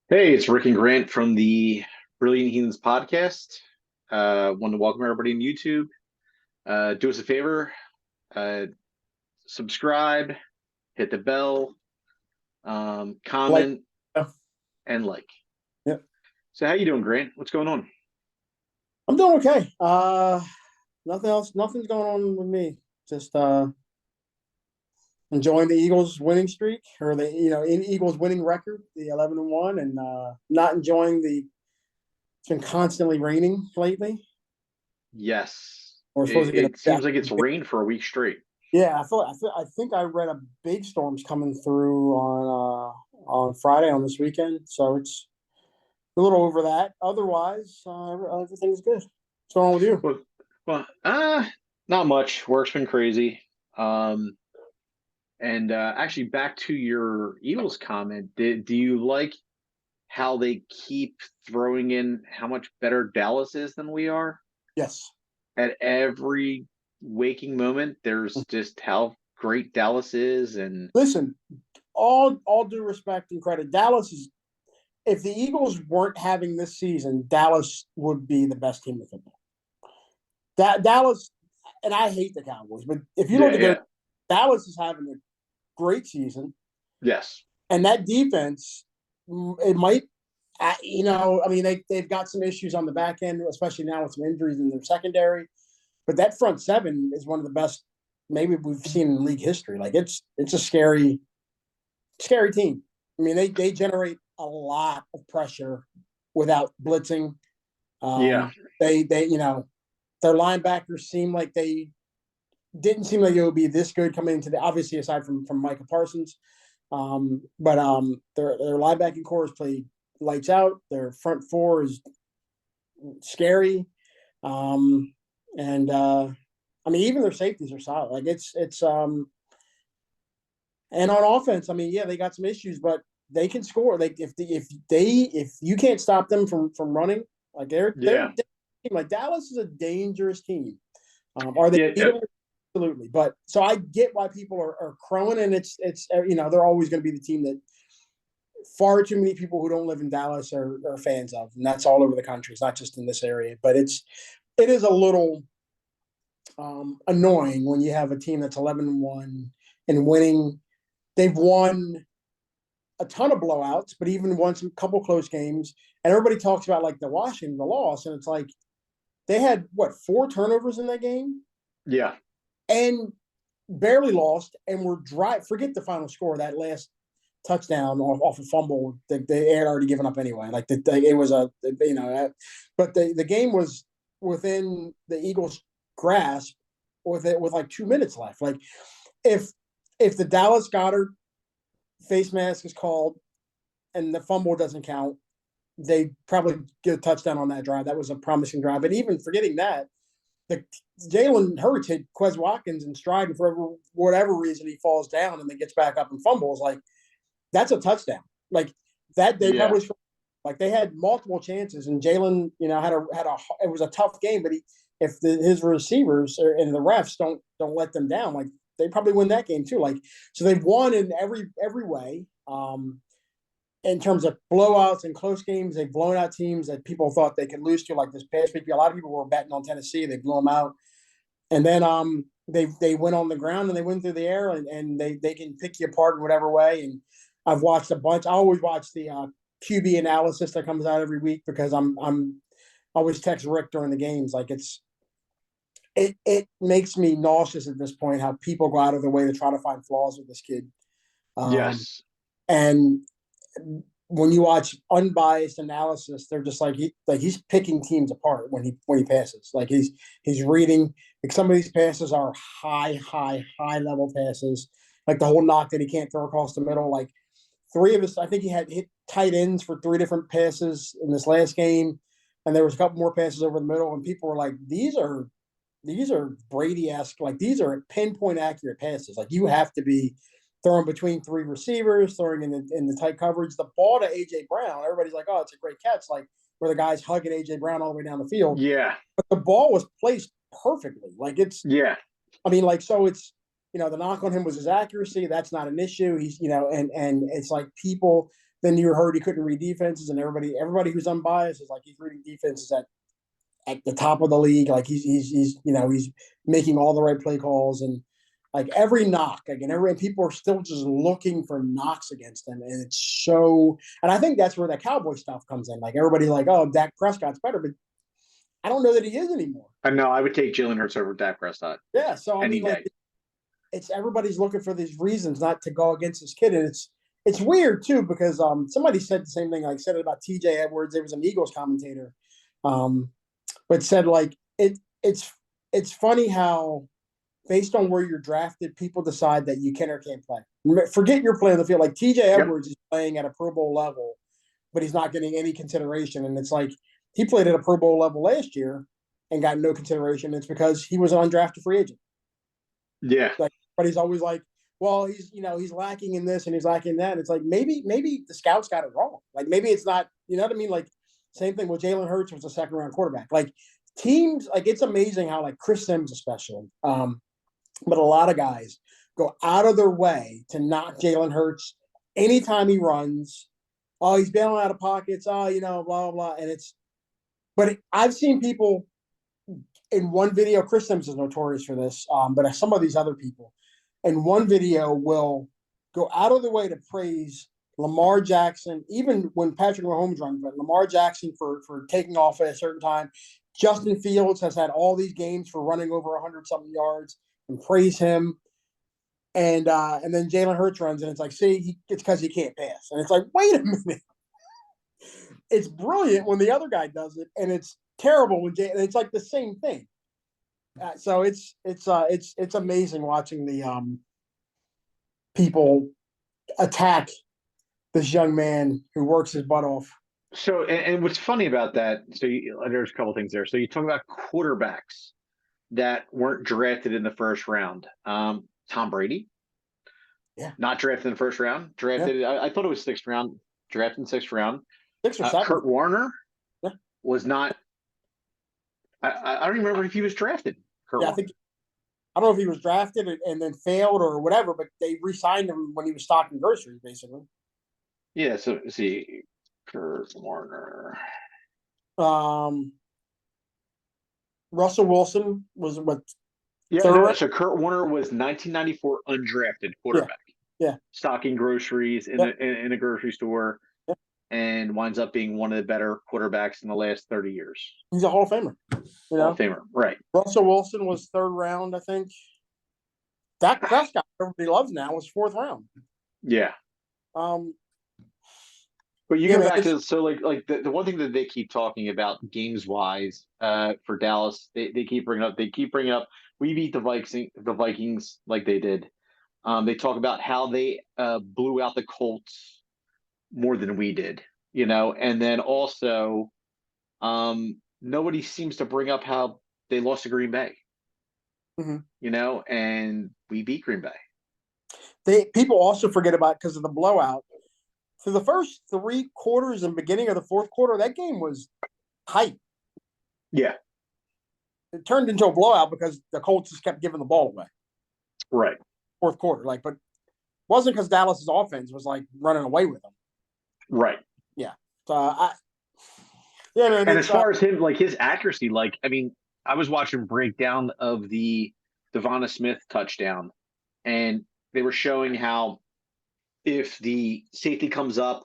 Hey, it's Rick and Grant from the Brilyant Heathanz podcast. Want to welcome everybody on YouTube. Do us a favor, uh, subscribe, hit the bell, Like, comment, yeah, and like. yeah. So, how you doing, Grant? What's going on? I'm doing okay. Nothing else. Nothing's going on with me. Just enjoying the Eagles winning streak or the in Eagles winning record, the 11-1, and not enjoying the. It's been constantly raining lately. Yes, We're supposed it, to get it seems like it's rained for a week straight. yeah. I think I read a big storm's coming through on Friday on this weekend, so it's a little over that. Otherwise, everything's good. What's going on with you? Well, well, not much. Work's been crazy. Um, and actually, back to your Eagles comment, do you like how they keep throwing in how much better Dallas is than we are? Yes. At every waking moment, there's just how great Dallas is, and Listen, all due respect and credit, Dallas is. If the Eagles weren't having this season, Dallas would be the best team in football. That Dallas, and I hate the Cowboys, but if you yeah, look at their yeah, Dallas is having a great season, yes, and that defense, it might, I mean, they've got some issues on the back end, especially now with some injuries in their secondary. But that front seven is one of the best maybe we've seen in league history. Like it's a scary team. I mean, they generate a lot of pressure without blitzing. yeah, Um, they their linebackers didn't seem like it would be this good coming into the obviously aside from Micah Parsons. But their linebacking core has played lights out. Their front four is scary. Um, and I mean even their safeties are solid. Like it's and on offense, I mean, yeah, they got some issues, but they can score. Like if you can't stop them from running, like they're yeah, like Dallas is a dangerous team. Are they yeah, beatable? Absolutely. But so I get why people are crowing, and it's they're always going to be the team that far too many people who don't live in Dallas are fans of, and that's all over the country. It's not just in this area, but it is a little annoying when you have a team that's 11-1 and winning. They've won a ton of blowouts, but even won some couple close games. And everybody talks about like the Washington, the loss, and it's like they had what 4 turnovers in that game yeah, and barely lost, and were dry. Forget the final score, that last touchdown off a fumble that they had already given up anyway. Like it was but the game was within the Eagles' grasp with like 2 minutes left. Like if the Dallas Goddard face mask is called and the fumble doesn't count, they probably get a touchdown on that drive. That was a promising drive. But even forgetting that, the Jalen Hurts hit Quez Watkins in stride, and for whatever reason he falls down and then gets back up and fumbles. Like that's a touchdown. Like that they yeah, probably like they had multiple chances, and Jalen, had a it was a tough game, but if his receivers and the refs don't let them down, like they probably win that game too. Like so they've won in every way. In terms of blowouts and close games, they've blown out teams that people thought they could lose to. Like this past week, a lot of people were betting on Tennessee. They blew them out, and then they went on the ground and they went through the air, and they can pick you apart in whatever way. And I've watched a bunch. I always watch the QB analysis that comes out every week because I'm always text Rick during the games. Like it makes me nauseous at this point how people go out of their way to try to find flaws with this kid. Um, yes, and when you watch unbiased analysis, they're just like he's picking teams apart when he passes. Like he's reading. Like some of these passes are high level passes. Like the whole knock that he can't throw across the middle. Like three of us, I think he had hit tight ends for 3 different passes in this last game, and there was a couple more passes over the middle, and people were like, these are Brady-esque, like these are pinpoint accurate passes. Like you have to be throwing between 3 receivers, throwing in the tight coverage. The ball to AJ Brown, everybody's like, oh, it's a great catch, like where the guy's hugging AJ Brown all the way down the field. yeah, But the ball was placed perfectly. Like yeah, I mean, like so it's the knock on him was his accuracy. That's not an issue. He's and it's like people then you heard he couldn't read defenses, and everybody who's unbiased is like he's reading defenses at the top of the league. Like he's he's making all the right play calls, and like every knock again, and people are still just looking for knocks against him, and it's so. And I think that's where that Cowboy stuff comes in. Like everybody like, oh, Dak Prescott's better, but I don't know that he is anymore. I know I would take Jalen Hurts over Dak Prescott Yeah, so I any mean, like day. it's everybody's looking for these reasons not to go against this kid, and it's weird too because somebody said the same thing. Like said it about T.J. Edwards. There was an Eagles commentator, but said like it's funny how based on where you're drafted, people decide that you can or can't play. Forget your play on the field. Like T.J. Yep. Edwards is playing at a Pro Bowl level, but he's not getting any consideration, and it's like he played at a Pro Bowl level last year and got no consideration. It's because he was an undrafted free agent. Yeah. Like, but he's always like, well, he's lacking in this and he's lacking in that. It's like maybe the scouts got it wrong. Like maybe it's not, you know what I mean? Like same thing with Jalen Hurts was a second round quarterback. Like teams, like it's amazing how like Chris Sims especially, but a lot of guys go out of their way to knock Jalen Hurts anytime he runs. Oh, he's bailing out of pockets. Oh, blah blah blah. And I've seen people in one video. Chris Sims is notorious for this, but some of these other people in one video will go out of the way to praise Lamar Jackson, even when Patrick Mahomes runs, but Lamar Jackson for taking off at a certain time. Justin Fields has had all these games for running over 100-something yards and praise him. And then Jalen Hurts runs, and it's like, see, it's because he can't pass. And it's like, wait a minute. It's brilliant when the other guy does it, and it's terrible when it's like the same thing. So it's amazing watching the people attack this young man who works his butt off. So, and what's funny about that? So, there's a couple things there. So, you talk about quarterbacks that weren't drafted in the first round. Tom Brady, Yeah, not drafted in the first round. Drafted, yeah. I thought it was sixth round. Drafted in sixth round. 6 or 7. Kurt Warner Yeah, was not. I don't even remember if he was drafted. Kurt yeah. Warner. I don't know if he was drafted and then failed or whatever, but they re-signed him when he was stocking groceries, basically. Yeah. So, see, Kurt Warner. Russell Wilson was what? Yeah, no, so Kurt Warner was 1994 undrafted quarterback. Yeah. Stocking groceries in a grocery store, and winds up being one of the better quarterbacks in the last 30 years. He's a Hall of Famer. Hall of Famer, right? Russell Wilson was third round, I think. Dak Prescott, everybody loves now, was fourth round. Yeah. But you go back to the one thing that they keep talking about games wise for Dallas, they keep bringing up we beat the Vikings like they did. They talk about how they blew out the Colts more than we did, and then also nobody seems to bring up how they lost to Green Bay, and we beat Green Bay. People also forget about because of the blowout. For the first 3 quarters and beginning of the fourth quarter, that game was tight. Yeah. It turned into a blowout because the Colts just kept giving the ball away. Right. Fourth quarter. But it wasn't because Dallas's offense was like running away with them. Right. Yeah. So and as far as him, like his accuracy, I was watching breakdown of the Devonta Smith touchdown, and they were showing how if the safety comes up,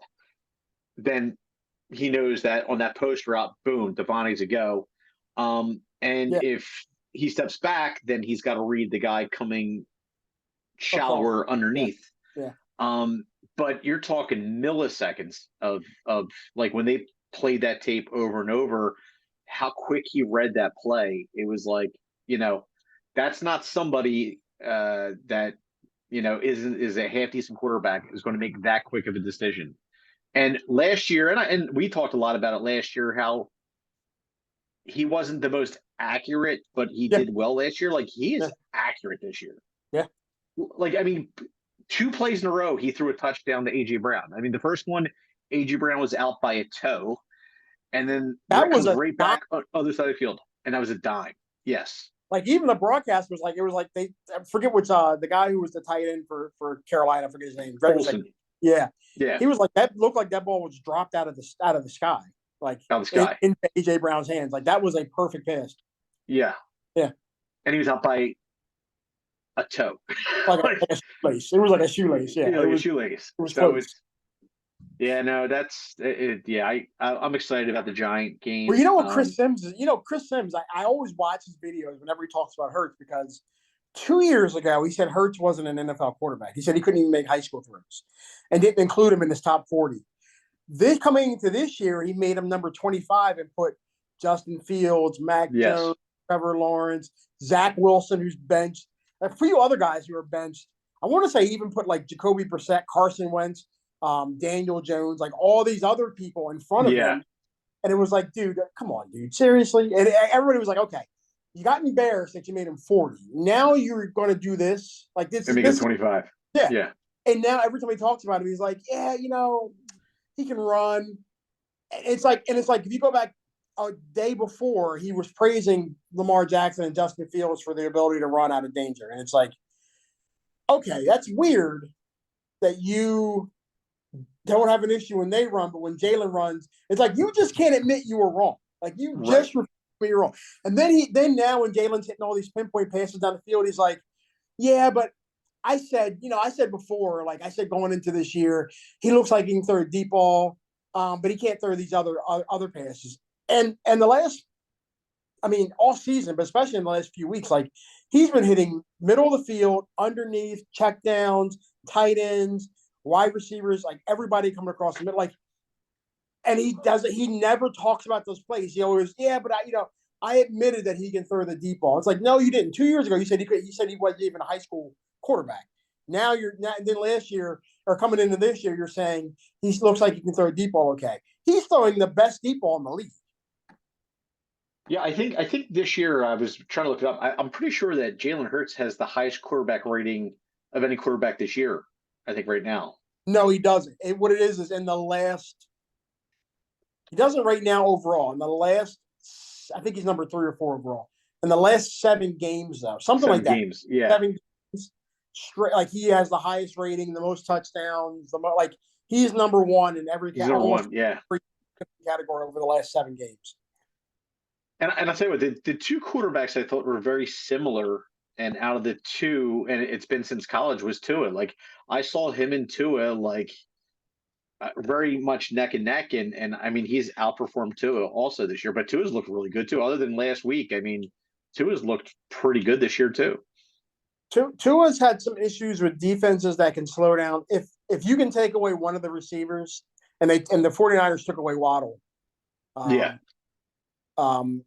then he knows that on that post route, boom, Devonta's a go. If he steps back, then he's got to read the guy coming shallower underneath. Yeah. But you're talking milliseconds of like when they played that tape over and over, how quick he read that play. It was like, that's not somebody that is a half decent quarterback is going to make that quick of a decision. And last year, and we talked a lot about it last year, how he wasn't the most accurate, but he did well last year. Like he is accurate this year. Yeah. 2 plays in a row, he threw a touchdown to AJ Brown. The first one, AJ Brown was out by a toe, and then that was right back on the other side of the field, and that was a dime. Yes. Like even the broadcast was like, it was like I forget which the guy who was the tight end for Carolina, I forget his name. Olsen. Yeah, Yeah, he was like that. Looked like that ball was dropped out of the sky, like out of the sky. into AJ Brown's hands. Like that was a perfect pass. Yeah, Yeah, and he was out by a toe, like, like a shoelace. It was like a shoelace. Yeah, like a shoelace. it was So close. it's yeah, no, that's it. Yeah, I'm excited about the Giant Well, game. you know what Chris Sims is? You know, Chris Sims, I always watch his videos whenever he talks about Hurts because 2 years ago he said Hurts wasn't an NFL quarterback. He said he couldn't even make high school throws and didn't include him in his top 40. This coming into this year, he made him number 25 and put Justin Fields, Mac Yes, Jones, Trevor Lawrence, Zach Wilson, who's benched, a few other guys who are benched. I want to say he even put like Jacoby Brissett, Carson Wentz, Daniel Jones, like all these other people in front of yeah, him. And it was like, dude, come on, dude, seriously. And everybody was like, okay, you got embarrassed that you made him 40. Now you're going to do this. Like and make it 25. yeah. Yeah, And now every time he talks about him, he's like, yeah, he can run. And it's like if you go back a day before, he was praising Lamar Jackson and Justin Fields for the ability to run out of danger. And it's like, okay, that's weird that you don't have an issue when they run, but when Jalen runs, it's like you just can't admit you were wrong. Like you right. just you're wrong. And then now when Jalen's hitting all these pinpoint passes down the field, he's like, yeah, but I said before, like I said going into this year, he looks like he can throw a deep ball, but he can't throw these other passes. And the last, I mean, all season, but especially in the last few weeks, like he's been hitting middle of the field, underneath, check downs, tight ends, wide receivers, like everybody coming across the middle, like. And he does it. He never talks about those plays. He always, yeah, but I admitted that he can throw the deep ball. It's like, no, you didn't. 2 years ago, you said he could. You said he wasn't even a high school quarterback. Now then last year or coming into this year, you're saying he looks like he can throw a deep ball. Okay, he's throwing the best deep ball in the league. Yeah, I think this year I was trying to look it up. I'm pretty sure that Jalen Hurts has the highest quarterback rating of any quarterback this year. I think right now. No, he doesn't. What it is in the last. He doesn't right now overall. In the last, I think he's number 3 or 4 overall. In the last 7 games, though, something like Seven that. games. Yeah, 7 games straight. Like he has the highest rating, the most touchdowns. Like he's number one in he's number almost one. Yeah, every category over the last 7 games. and I'll tell you what, the two quarterbacks I thought were very similar, and out of the two, and it's been since college, was Tua. Like I saw him and Tua like very much neck and neck, and I mean he's outperformed Tua also this year. But Tua's looked really good too. Other than last week, I mean Tua's looked pretty good this year too. Tua's had some issues with defenses that can slow down. If you can take away one of the receivers, and the 49ers took away Waddle, Yeah, um,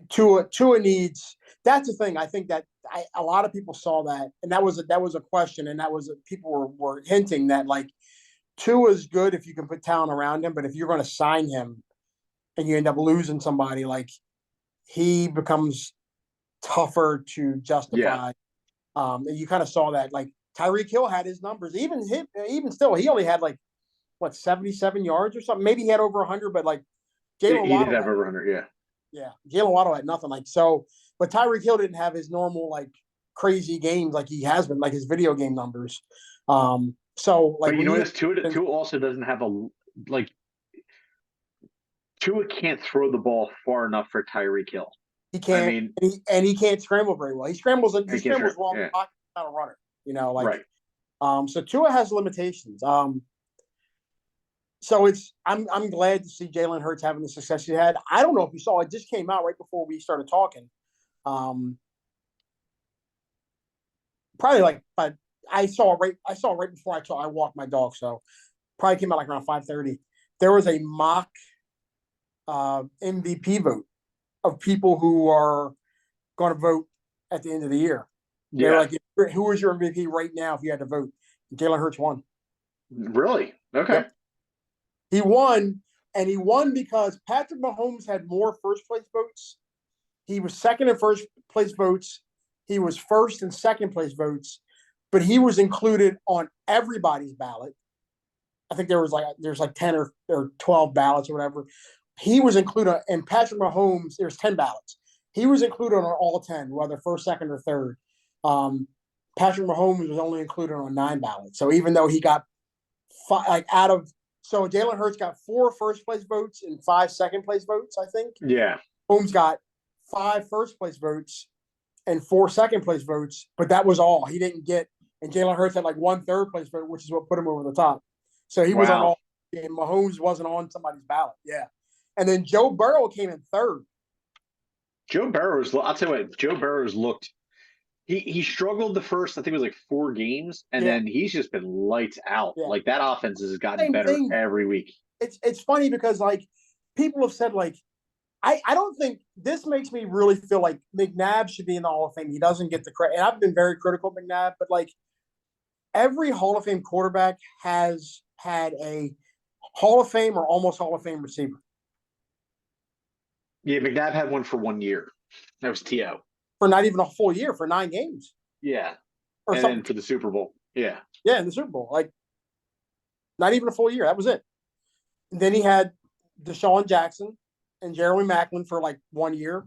Tua needs. That's the thing. I think that a lot of people saw that, and that was a question, and people were hinting that like Tua's good if you can put talent around him, but if you're going to sign him and you end up losing somebody, like he becomes tougher to yeah. justify. And you kind of saw that. Like Tyreek Hill had his numbers, even still, he only had like what 77 yards or something. Maybe he had over 100, but like Jalen He did Waddle have had, over 100. Yeah. yeah, Jalen Waddle had nothing. Like so, but Tyreek Hill didn't have his normal like crazy games like he has been, like his video game numbers. So like But you when notice Tua also doesn't have like Tua can't throw the ball far enough for Tyreek Hill. he I can't, mean, and he can't scramble very well. He scrambles he can't throw. well, Yeah, not a runner. Like right. so Tua has limitations. So I'm glad to see Jalen Hurts having the success he had. I don't know if you saw it just came out right before we started talking. Probably like, but I saw it right before I walked my dog. So probably came out like around 5:30. There was a mock MVP vote of people who are going to vote at the end of the year. They're Yeah. like, who is your MVP right now if you had to vote? Jalen Hurts won. Really? Okay. Yep. He won, and he won because Patrick Mahomes had more first place votes. He was second in first place votes. He was first and second place votes, but he was included on everybody's ballot. I think there's like 10 or 12 ballots or whatever. He was included, and Patrick Mahomes, there's 10 ballots. He was included on all 10, whether first, second, or third. Patrick Mahomes was only included on 9 ballots. So even though he got out of so Jalen Hurts got 4 first place votes and 5 second place votes, I think. Yeah. Holmes got 5 first place votes and 4 second place votes, but that was all. He didn't get, and Jalen Hurts had like 1 third place vote, which is what put him over the top. So he was on Wow. all, and Mahomes wasn't on somebody's ballot. Yeah. And then Joe Burrow came in third. Joe Burrows, I'll tell you what, Joe Burrows looked, he struggled the first, I think it was like 4 games, and Yeah. then he's just been lights out. Yeah. Like that offense has gotten Same better thing. every week. It's funny because like people have said like I don't think this makes me really feel like McNabb should be in the Hall of Fame. He doesn't get the credit. And I've been very critical of McNabb, but like every Hall of Fame quarterback has had a Hall of Fame or almost Hall of Fame receiver. Yeah, McNabb had one for 1 year. That was T.O. For not even a full year, for 9 games. Yeah. Or and something. then for the Super Bowl. Yeah. Yeah, in the Super Bowl. Like, not even a full year. That was it. And then he had Deshaun Jackson and Jeremy Maclin for like 1 year.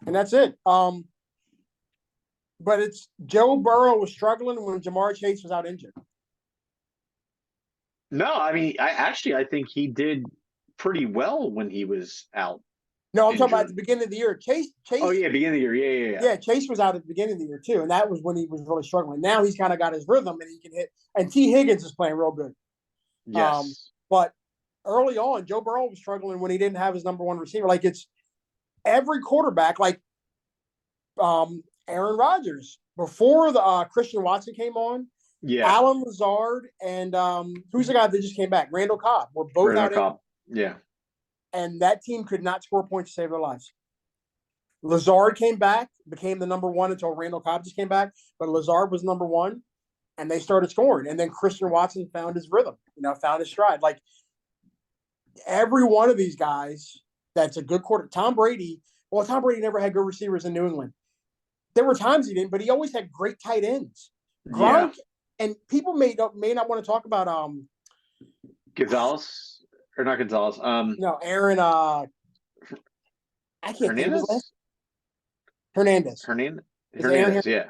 And that's it. But it's Joe Burrow was struggling when Jamar Chase was out injured. No, I mean, I think he did pretty well when he was out. No, I'm injured. talking about at the beginning of the year. Chase. Oh, yeah, beginning of the year. Yeah. Yeah, Chase was out at the beginning of the year, too. And that was when he was really struggling. Now he's kind of got his rhythm and he can hit. And T. Higgins is playing real good. Yes. But early on, Joe Burrow was struggling when he didn't have his number 1 receiver. Like, it's every quarterback, like Aaron Rodgers, before the Christian Watson came on, Yeah. Alan Lazard and who's the guy that just came back? Randall Cobb were both out. Cobb. Yeah. And that team could not score points to save their lives. Lazard came back, became the number 1 until Randall Cobb just came back. But Lazard was number 1, and they started scoring. And then Christian Watson found his rhythm, found his stride. Like every one of these guys that's a good quarter. Tom Brady never had good receivers in New England. There were times he didn't, but he always had great tight ends. Gronk, and people may not want to talk about Gonzalez. Or not Gonzalez. No, Aaron. I can't think of his last. Hernandez. Hernandez. Yeah.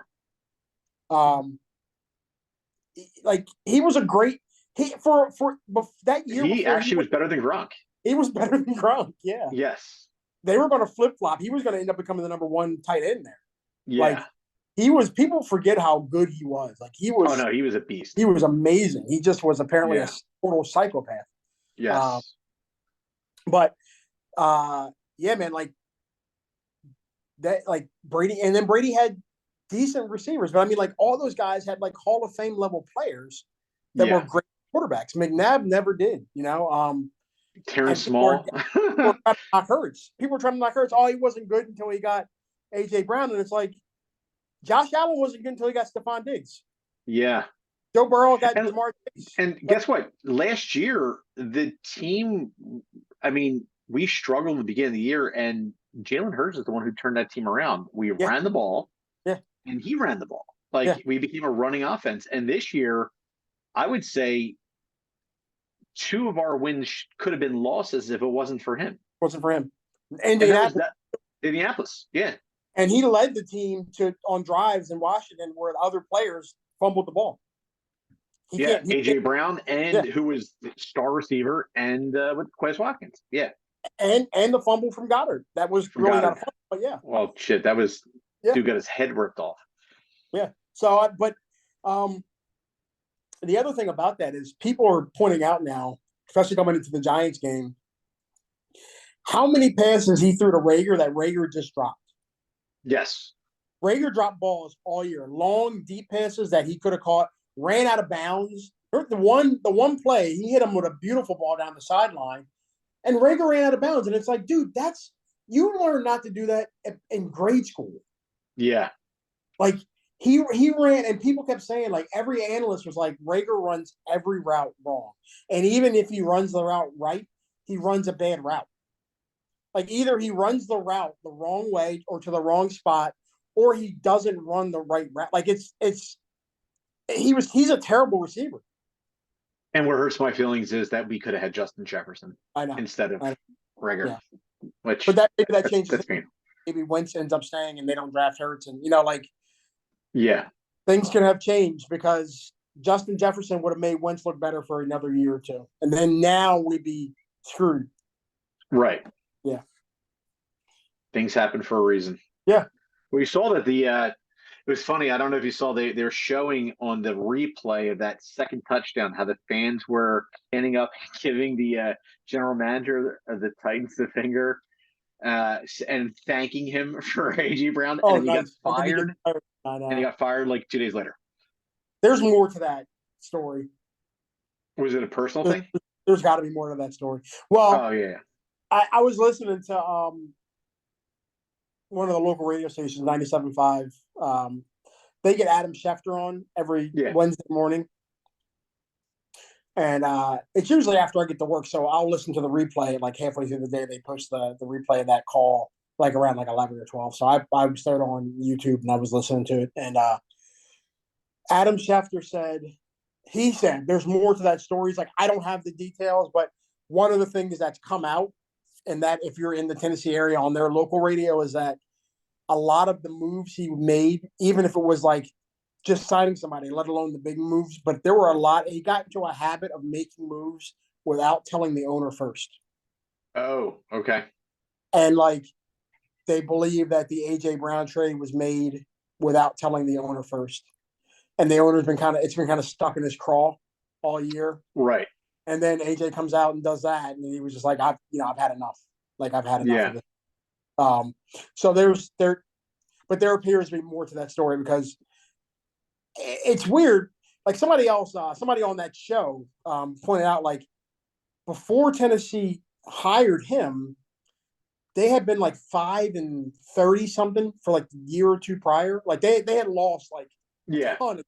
Like he was a great. For that year. He actually was better than Gronk. He was better than Gronk. Yeah. Yes. They were going to flip flop. He was going to end up becoming the number 1 tight end there. Yeah. Like he was. People forget how good he was. Like he was. Oh no, he was a beast. He was amazing. He just was apparently a total psychopath. Yes. But yeah, man, like that, like Brady, and then Brady had decent receivers, but I mean, like all those guys had like Hall of Fame level players that were great quarterbacks. McNabb never did, Terrence Small. People were trying to knock Hurts. People were trying to knock Hurts. Oh, he wasn't good until he got AJ Brown, and it's like Josh Allen wasn't good until he got Stephon Diggs. Yeah. Joe Burrow got Jamar Chase. And guess what? Last year, the team, I mean, we struggled at the beginning of the year, and Jalen Hurts is the one who turned that team around. We ran the ball, and he ran the ball. We became a running offense. And this year, I would say 2 of our wins could have been losses if it wasn't for him. Indianapolis, yeah. And he led the team on drives in Washington where other players fumbled the ball. AJ Brown and who was the star receiver and with Quez Watkins. Yeah. And the fumble from Goddard. That was really not a fumble, but yeah. Well, shit, that was dude got his head ripped off. Yeah. So, but the other thing about that is people are pointing out now, especially coming into the Giants game, how many passes he threw to Rager that Rager just dropped. Yes. Rager dropped balls all year, long, deep passes that he could have caught, ran out of bounds. The one play, he hit him with a beautiful ball down the sideline, and Rager ran out of bounds. And it's like, dude, you learn not to do that in grade school. Yeah. Like he ran, and people kept saying, like, every analyst was like, Rager runs every route wrong. And even if he runs the route right, he runs a bad route. Like either he runs the route the wrong way or to the wrong spot, or he doesn't run the right route. Like he's a terrible receiver. And what hurts my feelings is that we could have had Justin Jefferson instead of Rager. Yeah. But maybe that changes. That's maybe Wentz ends up staying and they don't draft Hurts, and things can have changed because Justin Jefferson would have made Wentz look better for another year or two, and then now we'd be screwed. Right. Yeah. Things happen for a reason. Yeah. We saw that it was funny. I don't know if you saw they're showing on the replay of that second touchdown how the fans were standing up giving the general manager of the Titans the finger and thanking him for AJ Brown, and Oh, then he got nice. And then he gets fired, fired. I and he know. got fired like 2 days later. There's more to that story. Was it a personal There's, thing? there's got to be more to that story. Well, Oh yeah, I was listening to one of the local radio stations, 97.5. They get Adam Schefter on every yeah, Wednesday morning. And it's usually after I get to work. So I'll listen to the replay like halfway through the day. They post the replay of that call like around like 11 or 12. So I started on YouTube and I was listening to it. And Adam Schefter he said, there's more to that story. He's like, I don't have the details, but one of the things that's come out, and that if you're in the Tennessee area on their local radio, is that a lot of the moves he made, even if it was like just signing somebody, let alone the big moves, but there were a lot. He got into a habit of making moves without telling the owner first. oh okay, And like they believe that the AJ Brown trade was made without telling the owner first. And the owner's been it's been kind of stuck in his craw all year. right, And then AJ comes out and does that, and he was just like, I've had enough. Like I've had enough yeah, of it. So but there appears to be more to that story because it's weird. Like somebody on that show pointed out, like before Tennessee hired him, they had been like 5-30 something for like the year or two prior. Like they had lost like a yeah, ton of,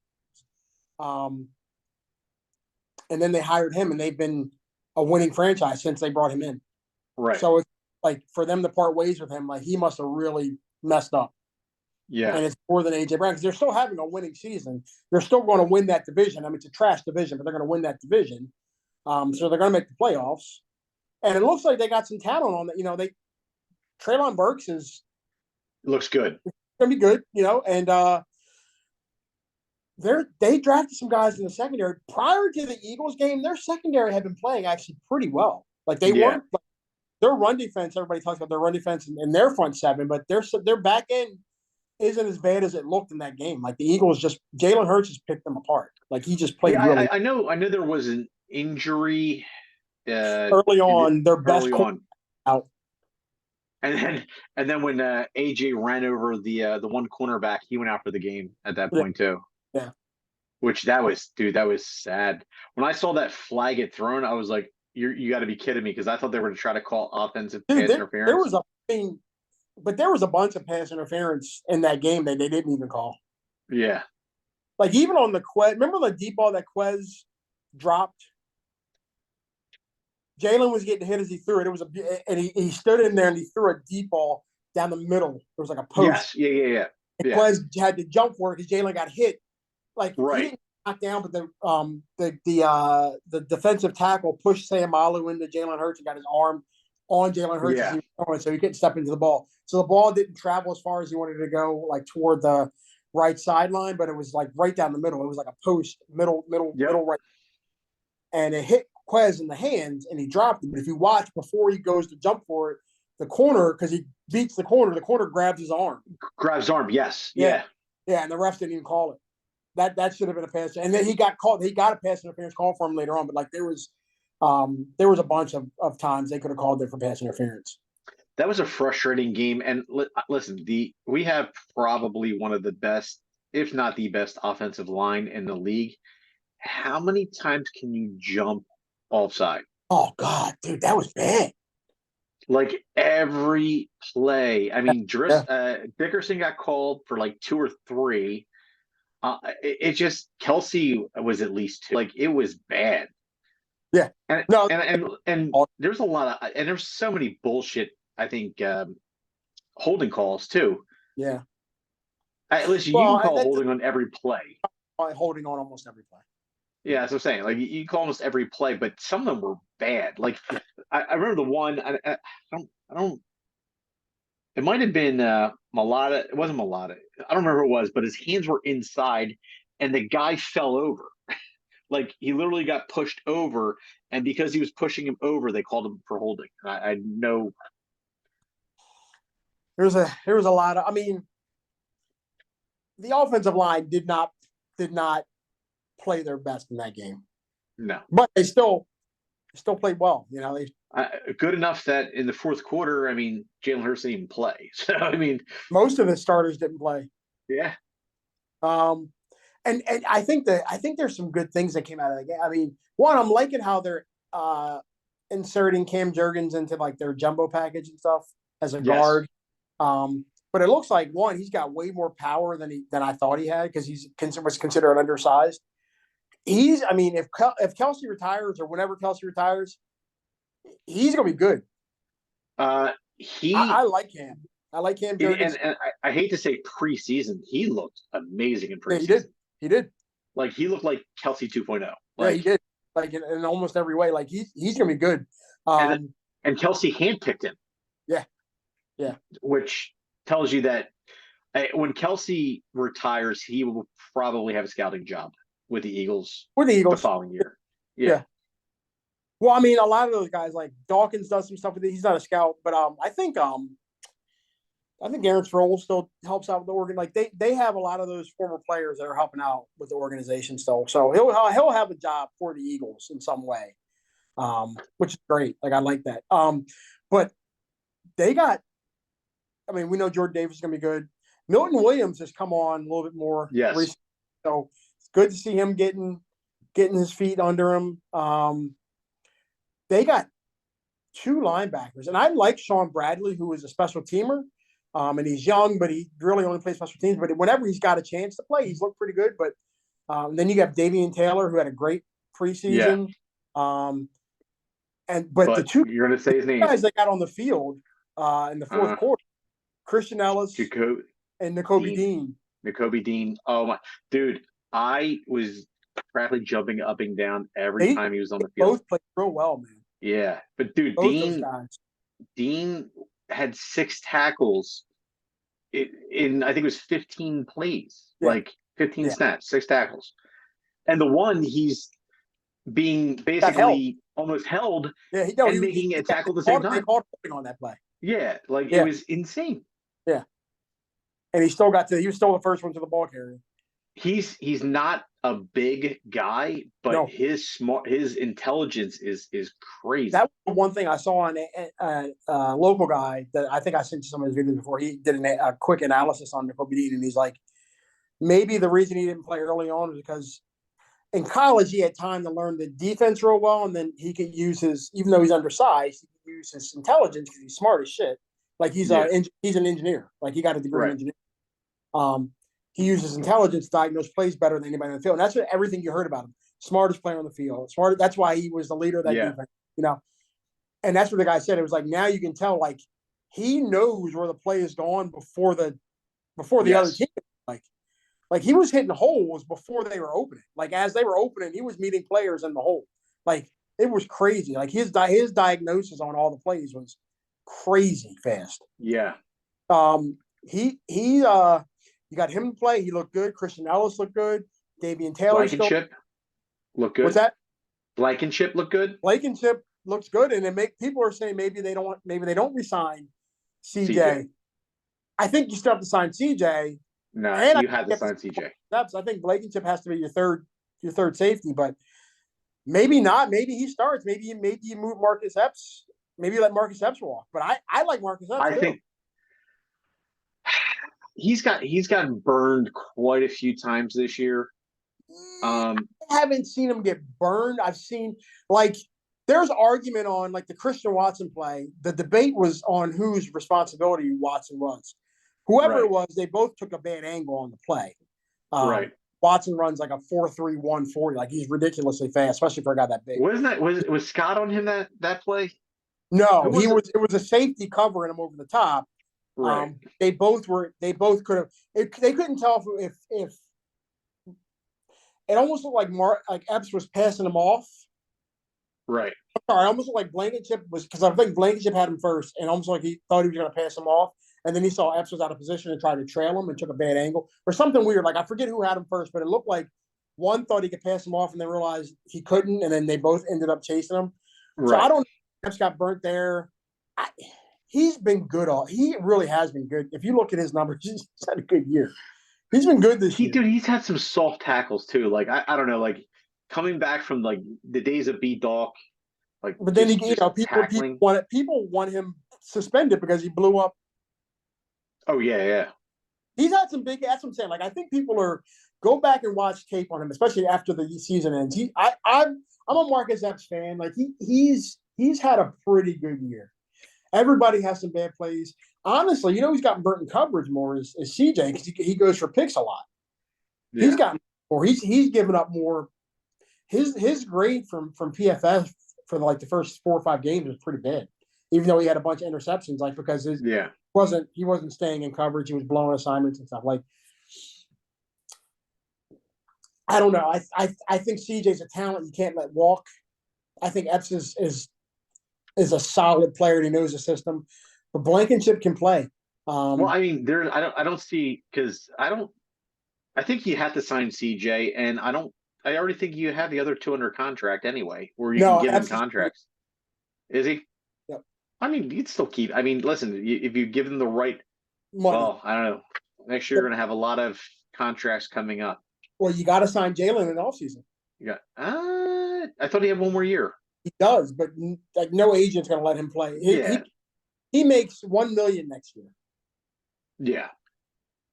and then they hired him, and they've been a winning franchise since they brought him in. right, So it's like for them to part ways with him, like he must have really messed up. yeah, And it's more than AJ Brown because they're still having a winning season. They're still going to win that division. I mean, it's a trash division, but they're going to win that division. So they're going to make the playoffs. And it looks like they got some talent on that. Treylon Burks is it looks good. going to be good, and they drafted some guys in the secondary. Prior to the Eagles game, their secondary had been playing actually pretty well. Like they Yeah, weren't their run defense. Everybody talks about their run defense and their front seven, but their back end isn't as bad as it looked in that game. Like the Eagles Jalen Hurts just picked them apart. Like he just played yeah. really I know there was an injury early on. Their best early on, out. and then when AJ ran over the one cornerback, he went out for the game at that Yeah, point too. yeah. Which that was sad. When I saw that flag get thrown, I was like, you got to be kidding me, because I thought they were going to try to call offensive Dude, pass there interference. was but there was a bunch of pass interference in that game that they didn't even call. Yeah, Like even on the Quez, remember the deep ball that Quez dropped? Jalen was getting hit as he threw it. It was and he stood in there and he threw a deep ball down the middle. There was like a post. yes, yeah. And Quez had to jump for it because Jalen got hit. Like he Right. didn't knock down, but the defensive tackle pushed Sam Alu into Jalen Hurts and got his arm on Jalen Hurts as Yeah, he was going, so he couldn't step into the ball. So the ball didn't travel as far as he wanted to go, like toward the right sideline, but it was like right down the middle. It was like a post, middle yep, right, and it hit Quez in the hands, and he dropped it. But if you watch before he goes to jump for it, the corner, because he beats the corner grabs his arm. grabs arm. Yes, Yeah, yeah. yeah, and the refs didn't even call it. That should have been a pass. And then he got called. He got a pass interference call for him later on. But like there was a bunch of times they could have called there for pass interference. That was a frustrating game. And listen, we have probably one of the best, if not the best, offensive line in the league. How many times can you jump offside? Oh God, dude, that was bad. Like every play. I mean, Yeah, Dickerson got called for like two or three. It just Kelsey was at least two. Like it was bad. yeah. And No, there's a lot of, and there's so many bullshit, I think, holding calls too. yeah. Listen, you can Well, call that's holding on every play. holding on almost every play. Yeah, that's what I'm saying. Like you call almost every play, but some of them were bad. Like I remember the one. I don't. It might have been Malata. It wasn't Malata. I don't remember who it was, but his hands were inside, and the guy fell over. like he literally got pushed over, and because he was pushing him over, they called him for holding. I know. There was a lot of. I mean, the offensive line did not play their best in that game, No. but they still played well. You know, they Good enough that in the fourth quarter, I mean, Jalen Hurts didn't even play. So I mean, most of the starters didn't play. yeah, Um, and I think there's some good things that came out of the game. I mean, one, I'm liking how they're inserting Cam Jurgens into like their jumbo package and stuff as a yes, guard. But it looks like one, he's got way more power than I thought he had because was considered undersized. I mean, if Kelsey retires or whenever Kelsey retires, he's gonna be good. I he like Cam. I like Cam Jurgens. and I hate to say preseason, he looked amazing in Yeah, he preseason. did. He did. Like he looked like Kelsey 2.0. Yeah, he Like did. Like in almost every way. Like he's gonna be good. and Um, and Kelsey handpicked him, yeah, yeah. which tells you that when Kelsey retires, he will probably have a scouting job with the Eagles With the the Eagles. following year. Yeah. Yeah. Well, I mean, a lot of those guys like Dawkins does some stuff with it. He's not a scout, but I think Aaron Sproul still helps out with the organ. Like they have a lot of those former players that are helping out with the organization still. So he'll have a job for the Eagles in some way, which is great. Like I like that. But they got. I mean, we know Jordan Davis is going to be good. Milton Williams has come on a little bit more Yes. recently, so it's good to see him getting his feet under him. They got two linebackers, and I like Sean Bradley, who is a special teamer. And he's young, but he really only plays special teams. But whenever he's got a chance to play, he's looked pretty good. But then you got Davian Taylor, who had a great Yeah. preseason. But the two you're going to say his name. guys that got on the field in the fourth quarter, Christian Ellis and Nakobe Dean. Nakobe Dean. Oh my dude, I was practically jumping up and down every time he was on the field. Both played real well, man. Yeah, but dude, Both those guys. Dean had 6 tackles in I think it was 15 plays, like 15 snaps, 6 tackles, and the one he's being basically almost held, and making a tackle at the same time. They called on that play. Yeah, like it was insane. Yeah, and he was still the first one to the ball carrier. He's not a big guy, but his intelligence is crazy. That was the one thing I saw on a local guy that I think I sent you some of his videos before. He did a quick analysis on Nakobe Dean, and he's like, maybe the reason he didn't play early on is because in college he had time to learn the defense real well, and then he could use even though he's undersized, he could use his intelligence because he's smart as shit. Like he's an engineer. Like he got a degree in engineering. He uses intelligence to diagnose plays better than anybody on the field. And that's everything you heard about him. Smartest player on the field. That's why he was the leader of that defense. And that's what the guy said. It was like, now you can tell, like, he knows where the play is going before the other team. Like he was hitting holes before they were opening. Like as they were opening, he was meeting players in the hole. Like it was crazy. Like his diagnosis on all the plays was crazy fast. Yeah. You got him to play. He looked good. Christian Ellis looked good. Davian Taylor Blankenship looked good. What's that? Blankenship looked good. Blankenship looks good, and people are saying maybe they don't resign CJ. I think you still have to sign CJ. No, you had to sign CJ. I think Blankenship has to be your third safety, but maybe not. Maybe he starts. Maybe you move Marcus Epps. Maybe you let Marcus Epps walk. But I like Marcus Epps. I think he's gotten burned quite a few times this year. I haven't seen him get burned. I've seen there's argument on the Christian Watson play. The debate was on whose responsibility Watson was. Whoever it was, they both took a bad angle on the play. Watson runs like a 4.3 140. Like he's ridiculously fast, especially for a guy that big. Was Scott on him that play? No, it was a safety covering him over the top. Right. They both could have. They couldn't tell if it almost looked like Epps was passing him off. Right. Sorry, almost looked like Blankenship was, because I think Blankenship had him first, and almost like he thought he was going to pass him off, and then he saw Epps was out of position and tried to trail him and took a bad angle or something weird. Like I forget who had him first, but it looked like One thought he could pass him off, and then realized he couldn't, and then they both ended up chasing him. So I Right. don't know if Epps got burnt there. I, he's been good. He really has been good. If you look at his numbers, he's had a good year. He's been good this year. Dude, he's had some soft tackles too. Like I don't know, like coming back from like the days of B Dawk, like But then just tackling. people want him suspended because he blew up. Oh yeah, yeah. He's had some big. That's what I'm saying. Like I think people are go back and watch tape on him, especially after the season ends. I'm a Marcus Epps fan. Like he's had a pretty good year. Everybody has some bad plays. Honestly, he's gotten burnt in coverage more is CJ because he goes for picks a lot. He's Yeah. gotten more. He's given up more. His grade from PFF for like the first 4 or 5 games was pretty bad, even though he had a bunch of interceptions. Like because Yeah. he wasn't staying in coverage. He was blowing assignments and stuff. Like I don't know. I think CJ's a talent you can't let walk. I think Epps is a solid player. He knows the system, but Blankenship can play. Well, I mean, I don't see because I think you have to sign CJ, and I already think you have the other two under contract anyway, or you can No, give them Epps is contracts. Is he? yep. I mean, you'd still keep. I mean, listen, if you give them the right, Money. well, I don't know. Next year, you're going to have a lot of contracts coming up. Well, you got to sign Jalen in the offseason. You got, I thought he had one more year. He does, but like no agent's going to let him play. Yeah, He makes $1 million next year, yeah,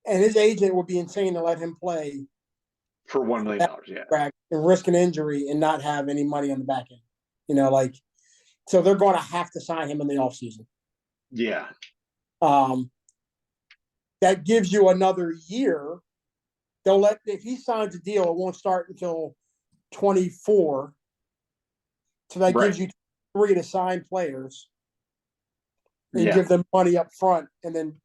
and his agent would be insane to let him play for $1 million. Yeah, and risk an injury and not have any money on the back end. Like so they're going to have to sign him in the offseason. yeah, Um, that gives you another year. If he signs a deal, it won't start until 24. So that right. gives you 3 to sign players and Yeah. give them money up front and then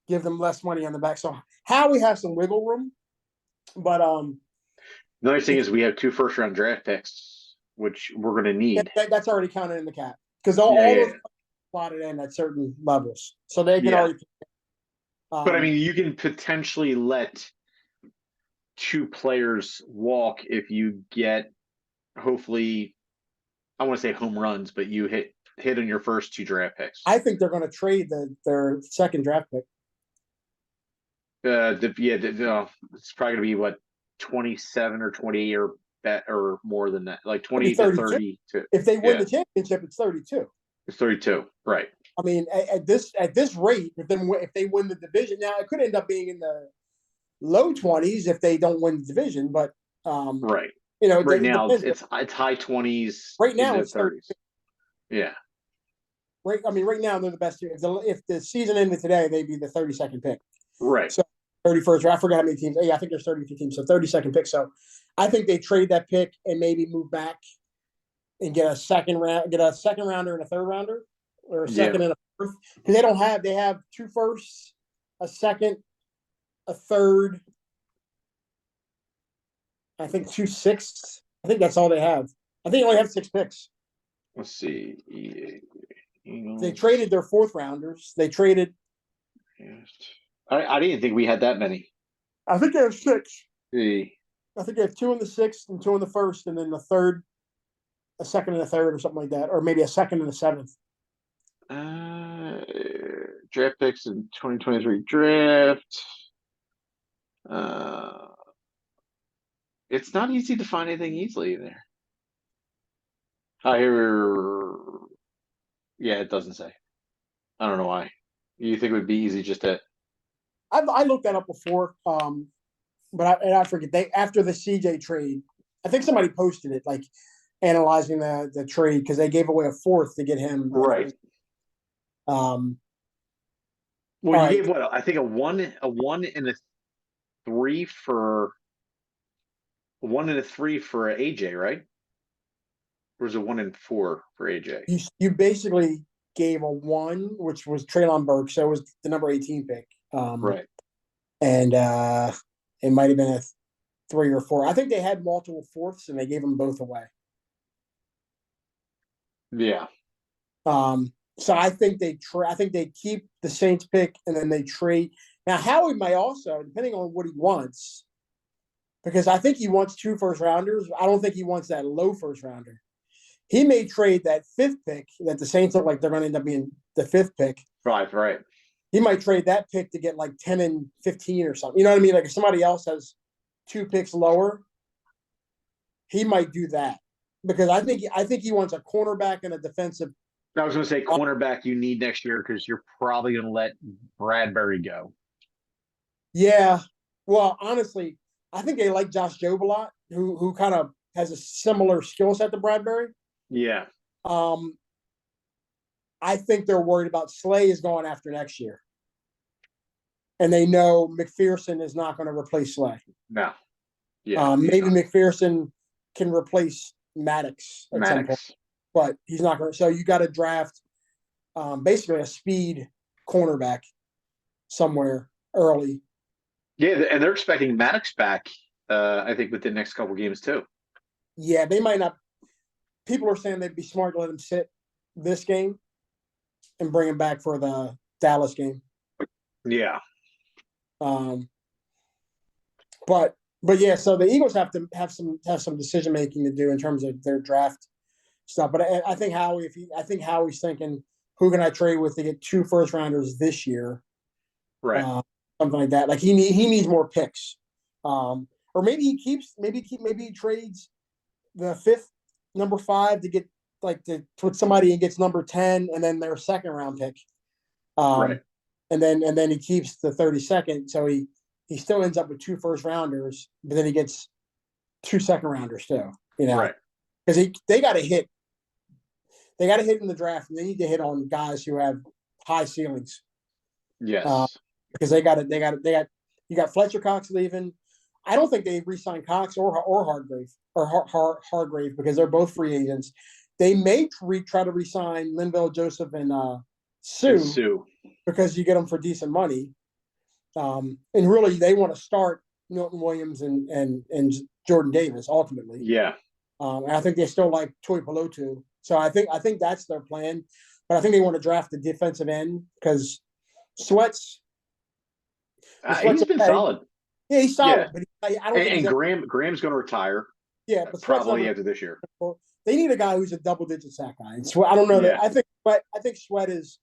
give them less money on the back. So Howie has some wiggle room, but The nice thing is we have 2 first-round draft picks, which we're going to need. that's already counted in the cap because Yeah, all yeah, those plotted in at certain levels, so they can yeah. already. But I mean, you can potentially let 2 players walk if you get, hopefully, I want to say home runs, but you hit on your first 2 draft picks. I think they're going to trade their second draft pick. It's probably going to be what 27 or 28 or more than that, like It'll be 28 to 32. 32. If they win Yeah, the championship, it's 32. it's 32. Right. I mean, at this rate, if they win the division, now it could end up being in the low 20s if they don't win the division. But Right. it Right now depends. it's high 20s Right now, into it's 30s. Yeah. right. I mean, right now they're the best team. If the season ended today, they'd be the 32nd pick. Right. So 31st. I forgot how many teams. Yeah, I think there's 32 teams. So 32nd pick. So I think they trade that pick and maybe move back and get a second rounder and a third rounder, or a Yeah. second and a fourth. Because they have 2 firsts, a second, a third. I think 2 sixths. I think that's all they have. I think they only have 6 picks. Let's see. They traded their 4th rounders. They traded. I didn't think we had that many. I think they have 6. See. I think they have 2 in the 6th and 2 in the 1st, and then the third, a second and a third, or something like that, or maybe a second and a 7th. Draft picks in 2023 draft. It's not easy to find anything easily there. Yeah, it doesn't say. I don't know why. You think it would be easy just to? I looked that up before, but I forget. After the CJ trade, I think somebody posted it, like analyzing the trade because they gave away a 4th to get him. Right. Well, you gave what? I think a 1 and a 3 for 1 and a 3 for AJ, right? Or was it 1 and 4 for AJ? You basically gave a 1, which was Traylon Burke, so it was the number 18 pick. Right. And it might have been a 3 or 4. I think they had multiple 4ths, and they gave them both away. Yeah. So I think they keep the Saints pick, and then they trade. Now Howie may also, depending on what he wants, because I think he wants 2 first-rounders. I don't think he wants that low first-rounder. He may trade that 5th pick that the Saints look like they're going to end up being the 5th pick. Right. He might trade that pick to get like 10 and 15 or something. You know what I mean? Like if somebody else has 2 picks lower, he might do that because I think he wants a cornerback and a defensive. I was going to say cornerback you need next year because you're probably going to let Bradbury go. Yeah. Well, honestly, I think they like Josh Jobe a lot, who kind of has a similar skill set to Bradbury. Yeah. I think they're worried about Slay is going after next year. And they know McPherson is not going to replace Slay. No. Yeah. Maybe McPherson can replace Maddox at some point, but he's not going to. So you got to draft basically a speed cornerback somewhere early. Yeah, and they're expecting Maddox back, I think, within the next couple of games, too. Yeah, they might not. People are saying they'd be smart to let him sit this game and bring him back for the Dallas game. Yeah. But yeah, so the Eagles have to have some decision making to do in terms of their draft stuff. But I think Howie's thinking, who can I trade with to get 2 first-rounders this year? Right. Something like that. Like he needs more picks. Or maybe he trades the 5th, number 5 to get to put somebody and gets number 10 and then their 2nd-round pick. Right. And then he keeps the 32nd, so he still ends up with 2 first-rounders, but then he gets 2 second-rounders too. You know, right? Because they got to hit. They got to hit in the draft, and they need to hit on guys who have high ceilings. Yes. Because you got Fletcher Cox leaving. I don't think they re-signed Cox or Hargrave Hargrave because they're both free agents. They may try to re-sign Linval Joseph and Sue because you get them for decent money. And really, they want to start Milton Williams and Jordan Davis ultimately. Yeah. And I think they still like Toi Pelotu. So I think that's their plan. But I think they want to draft the defensive end because Sweat's he's been solid. Yeah, he's solid. Yeah. But I don't think Graham's going to retire. Yeah, but probably after this year. They need a guy who's a double-digit sack guy. And I don't know that. I think Sweat is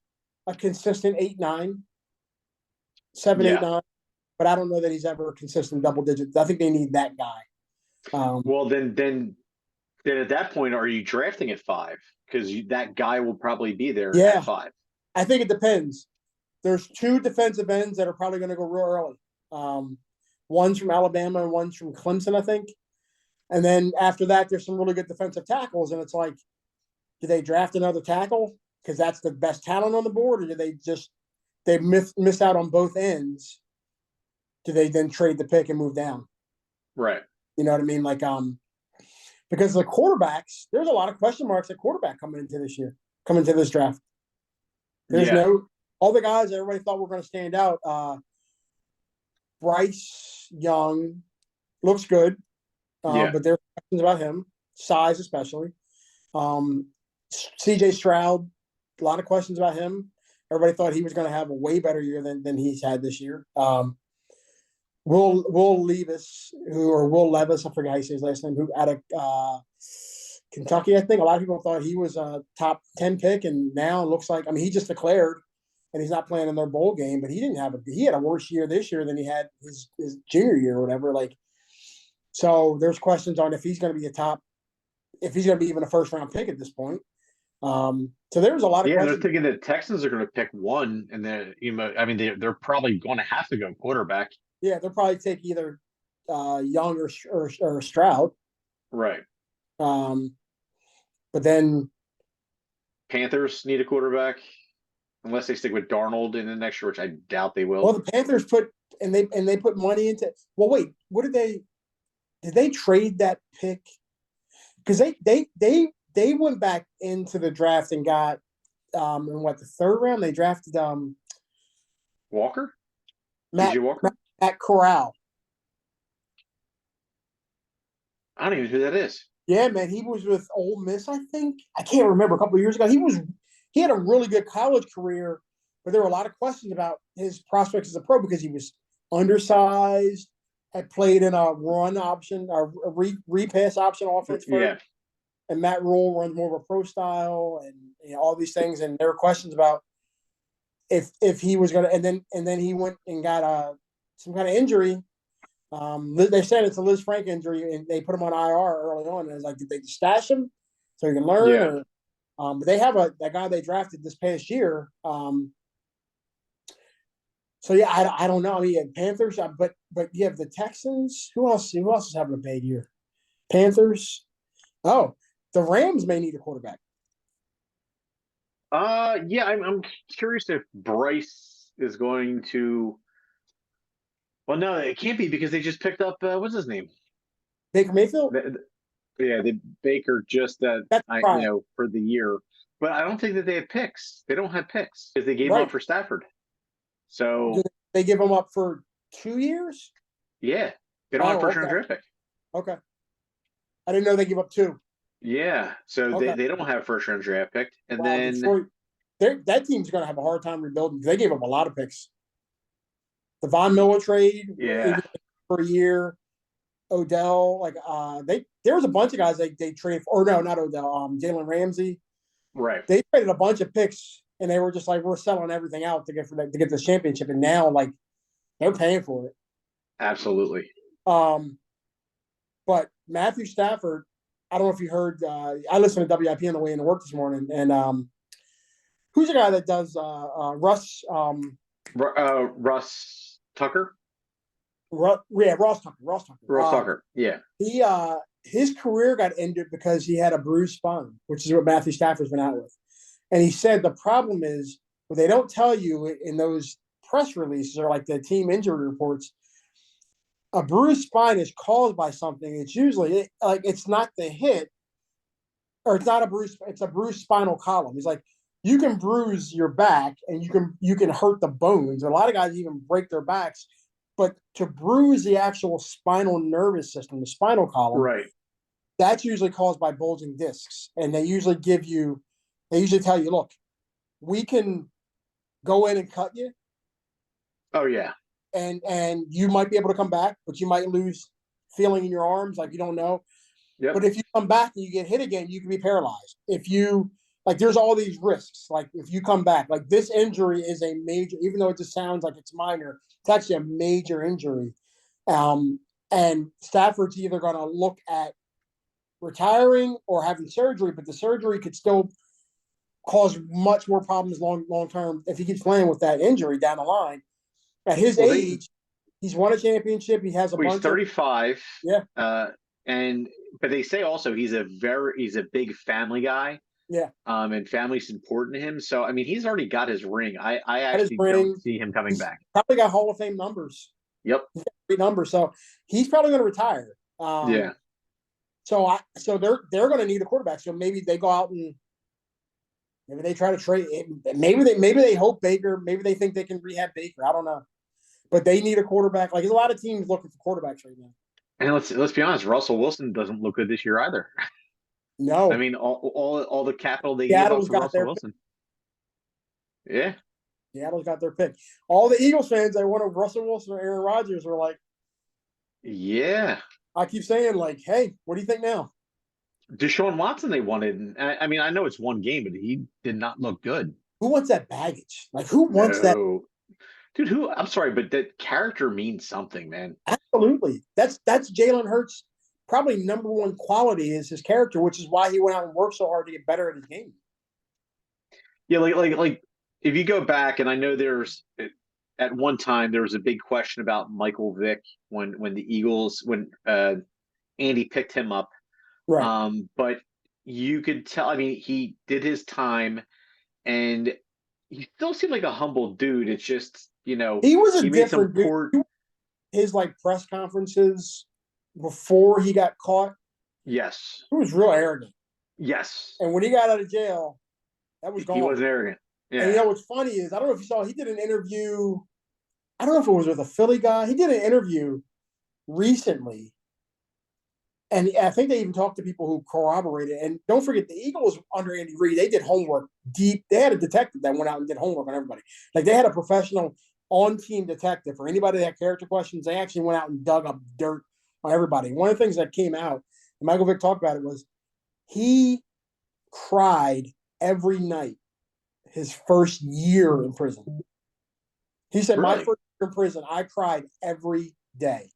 a consistent 8-9, 7-8-9. But I don't know that he's ever a consistent double digit. I think they need that guy. Well, then at that point, are you drafting at 5? Because that guy will probably be there at 5. I think it depends. There's 2 defensive ends that are probably going to go real early. One's from Alabama and one's from Clemson, I think. And then after that, there's some really good defensive tackles. And it's like, do they draft another tackle because that's the best talent on the board? Or do they miss out on both ends? Do they then trade the pick and move down? Right. You know what I mean? Like, because the quarterbacks, there's a lot of question marks at quarterback coming into this draft. There's all the guys that everybody thought were going to stand out. Bryce Young looks good, but there's questions about him, size especially. CJ Stroud, a lot of questions about him. Everybody thought he was going to have a way better year than he's had this year. Will Levis, I forget how you say his last name, who out of Kentucky, I think. A lot of people thought he was a top 10 pick, and now it looks like, he just declared, and he's not playing in their bowl game, but he had a worse year this year than he had his junior year or whatever. Like, so there's questions on if he's going to be if he's going to be even a first-round pick at this point. So there's a lot of questions. They're thinking that Texans are going to pick one, and then they're probably going to have to go quarterback. Yeah, they'll probably take either Young or Stroud. Right. But then Panthers need a quarterback unless they stick with Darnold in the next year, which I doubt they will. Well, the Panthers put money into. Well, wait, what did they trade that pick? Because they went back into the draft and got in the 3rd round they drafted Walker? Walker? Matt Corral. I don't even know who that is. Yeah, man, he was with Ole Miss, I think. I can't remember. A couple of years ago, he had a really good college career, but there were a lot of questions about his prospects as a pro because he was undersized, had played in a run option or a repass option offense first, Yeah, and Matt Rule runs more of a pro style, and all these things. And there were questions about if he was going to, and then he went and got some kind of injury. They said it's a Liz Frank injury, and they put him on IR early on. And it's like, did they just stash him so he can learn, yeah. or but they have that guy they drafted this past year. So yeah, I don't know. I mean, Panthers, but you have the Texans. Who else? Who else is having a bad year? Panthers. Oh, the Rams may need a quarterback. Yeah. I'm curious if Bryce is going to. Well, no, it can't be because they just picked up what's his name? Baker Mayfield. Yeah, the Baker just That's I right. for the year, but I don't think that they have picks. They don't have picks because they gave him up Right. for Stafford. Do So they give him up for 2 years? yeah, they don't have Oh, first round okay. draft pick. Okay. I didn't know they give up two. Yeah, so Okay. they don't have first round draft pick, and Wow, then Detroit. That team's going to have a hard time rebuilding because they gave up a lot of picks. The Von Miller trade, yeah, even for a year. Odell, like there was a bunch of guys they traded for, or no, not Odell, Jalen Ramsey. right, They traded a bunch of picks, and they were just like, we're selling everything out to get the championship, and now like they're paying for it. absolutely. Um, but Matthew Stafford, I don't know if you heard. I listened to WIP on the way into work this morning, and who's the guy that does Russ? Russ Tucker, Yeah, Ross Tucker. Ross Tucker. Russ Tucker. Yeah, He his career got ended because he had a bruised spine, which is what Matthew Stafford's been out with. And he said the problem is what they don't tell you in those press releases or like the team injury reports. A bruised spine is caused by something. It's usually like it's not the hit, or it's not a bruise. It's a bruised spinal column. He's like, you can bruise your back and you can hurt the bones. A lot of guys even break their backs, but to bruise the actual spinal nervous system, the spinal column, right. that's usually caused by bulging discs. And they usually tell you, look, we can go in and cut you, Oh yeah, and you might be able to come back, but you might lose feeling in your arms, like you don't know. yep. But if you come back and you get hit again, you can be paralyzed. If you like, there's all these risks. Like if you come back, like this injury is a major, even though it just sounds like it's minor, it's actually a major injury. And Stafford's either going to look at retiring or having surgery, but the surgery could still cause much more problems long term if he keeps playing with that injury down the line. At his Well, they age, he's won a championship. He has a well, he's bunch of 35. yeah, And but they say also he's a big family guy. yeah. And family's important to him. So I mean, he's already got his ring. I At his actually don't ring, see him coming he's back. probably got Hall of Fame numbers. Yep. Great numbers. So he's probably going to retire. Yeah. So they're going to need a quarterback. So maybe they go out and maybe they try to trade. Maybe they hope Baker. Maybe they think they can rehab Baker. I don't know. But they need a quarterback. Like there's a lot of teams looking for quarterbacks right now. And let's be honest, Russell Wilson doesn't look good this year either. I No, mean, all the capital they gave up Seattle's for got Russell their pick. Wilson. Yeah. Seattle's got their pick. All the Eagles fans that wanted Russell Wilson or Aaron Rodgers were like, Yeah. I keep saying like, hey, what do you think now? Deshaun Watson they wanted. And I mean, I know it's one game, but he did not look good. Who wants that baggage? Like who wants that? No. Dude, I'm sorry, but that character means something, man. Absolutely. That's Jalen Hurts' probably number one quality is his character, which is why he went out and worked so hard to get better at his game. Yeah, like if you go back, and I know there's at one time there was a big question about Michael Vick when the Eagles when Andy picked him up. Right. But you could tell. I mean, he did his time, and he still seemed like a humble dude. It's just He was a he made some different dude. poor. His like press conferences before he got caught, Yes, he was real arrogant. yes, And when he got out of jail, that was he gone. wasn't arrogant. And Yeah, what's funny is I don't know if you saw he did an interview. I don't know if it was with a Philly guy. He did an interview recently. And I think they even talked to people who corroborated. And don't forget, the Eagles under Andy Reid, they did homework deep. They had a detective that went out and did homework on everybody. Like they had a professional on-team detective. For anybody that had character questions, they actually went out and dug up dirt on everybody. One of the things that came out, and Michael Vick talked about it, was he cried every night his first year in prison. He said, my Really? first year in prison, I cried every day.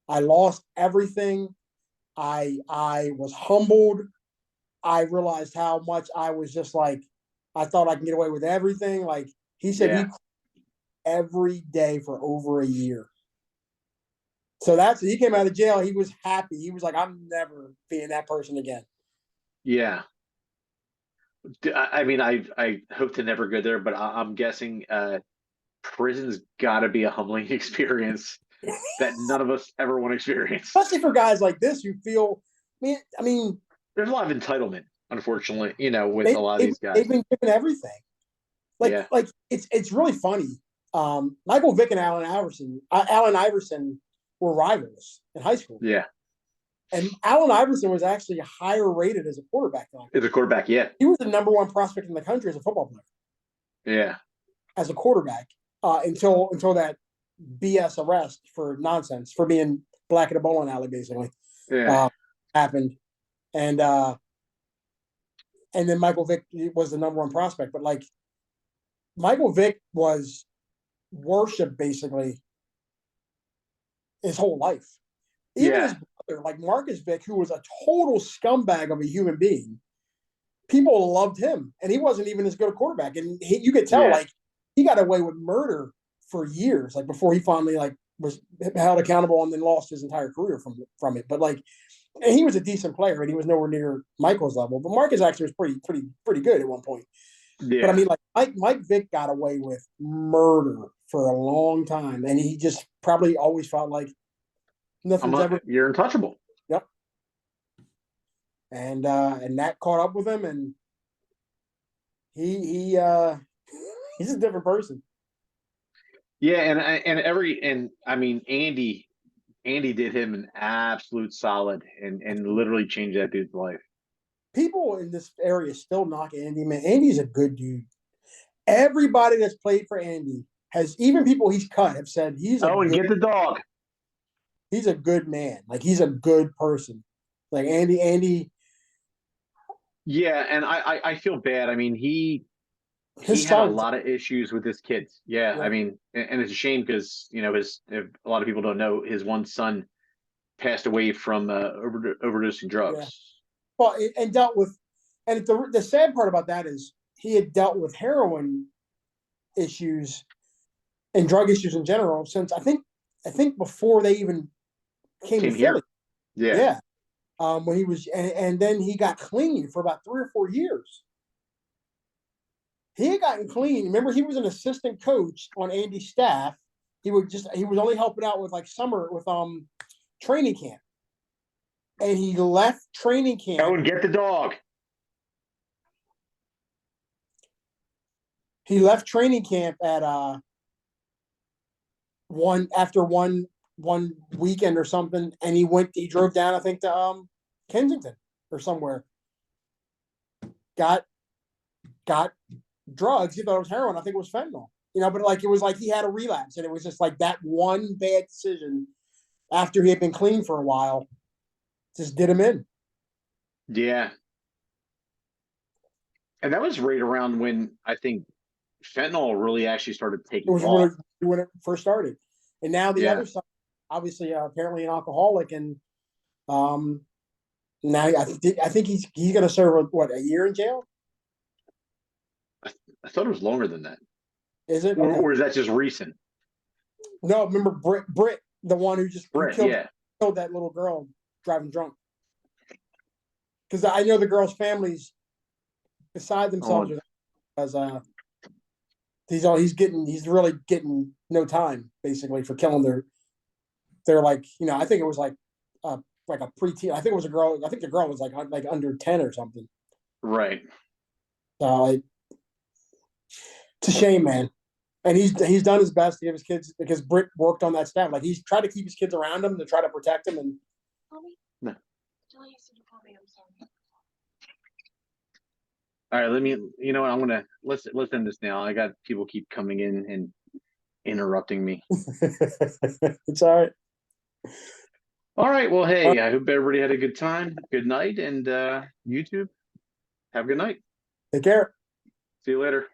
I lost everything. I was humbled. I realized how much I was just like, I thought I can get away with everything. Like he said, he Yeah. cried every day for over a year. So he came out of jail. He was happy. He was like, I'm never being that person again. Yeah. I mean, I hope to never go there, but I'm guessing prison's got to be a humbling experience that none of us ever want to experience. Especially for guys like this who feel, I mean, There's a lot of entitlement, unfortunately, with they, a lot of they've, these guys. they've been given everything. Yeah. Like it's really funny. Michael Vick and Allen Iverson were rivals in high school, Yeah. and Allen Iverson was actually higher rated as a quarterback than As a quarterback, yeah. he was the number one prospect in the country as a football player, Yeah. as a quarterback, until that BS arrest for nonsense for being black at a bowling alley, basically, Yeah. uh, happened, and and then Michael Vick was the number one prospect, but like Michael Vick was worshipped basically his whole life. Even his Yeah. brother, like Marcus Vick, who was a total scumbag of a human being, people loved him, and he wasn't even as good a quarterback. And you could tell, Yeah. like, he got away with murder for years, like before he finally like was held accountable and then lost his entire career from it. But like, and he was a decent player, and he was nowhere near Michael's level. But Marcus actually was pretty good at one point. But I Yeah. mean, like Mike Vick got away with murder for a long time, and he just probably always felt like nothing's ever. You're untouchable. Yep. And that caught up with him, and he he's a different person. Yeah, and I mean Andy did him an absolute solid and literally changed that dude's life. People in this area still knock Andy, man. Andy's a good dude. Everybody that's played for Andy has, even people he's cut, have said Oh, and get the dog. he's a good man. Like he's a good person. Like Andy, Yeah, and I feel bad. I mean, he his had a son. lot of issues with his kids. Yeah, I Yeah. mean, and it's a shame because his if a lot of people don't know his one son passed away from overdosing Yeah. drugs. Well, and dealt with, and the sad part about that is he had dealt with heroin issues and drug issues in general since I think before they even came to Came Philly. here. Yeah. Yeah. When he was, and then he got clean for about 3 or 4 years. He had gotten clean. Remember, he was an assistant coach on Andy's staff. He was only helping out with like summer with training camp, and he left training Oh, camp. and get the dog. He left training camp at one weekend or something, and he drove down, I think, to Kensington or somewhere. Got drugs. He thought it was heroin. I think it was fentanyl. But like it was like he had a relapse, and it was just like that one bad decision after he had been clean for a while just did him in. Yeah, and that was right around when I think fentanyl really actually started It taking was off. when it first started, and now the Yeah, other side, obviously, apparently an alcoholic, and um, now I think he's going to serve a year in jail. I thought it was longer than that, Is it or okay? or is that just recent? No, remember Britt, the one who Brett, yeah. killed that little girl driving drunk. Because I know the girls' families beside themselves On because he's really getting no time basically for killing their like I think it was like a preteen. I think it was a girl. I think the girl was like under 10 or something. right. It's a shame, man. And he's done his best to give his kids, because Britt worked on that staff. Like he's tried to keep his kids around him to try to protect him. And No. All right, let me. You know what? I'm gonna let's end this now. I got people keep coming in, and interrupting me. It's all right. All right. Well, All right. hey, I hope everybody had a good time. Good night, and YouTube, have a good night. Take care. See you later.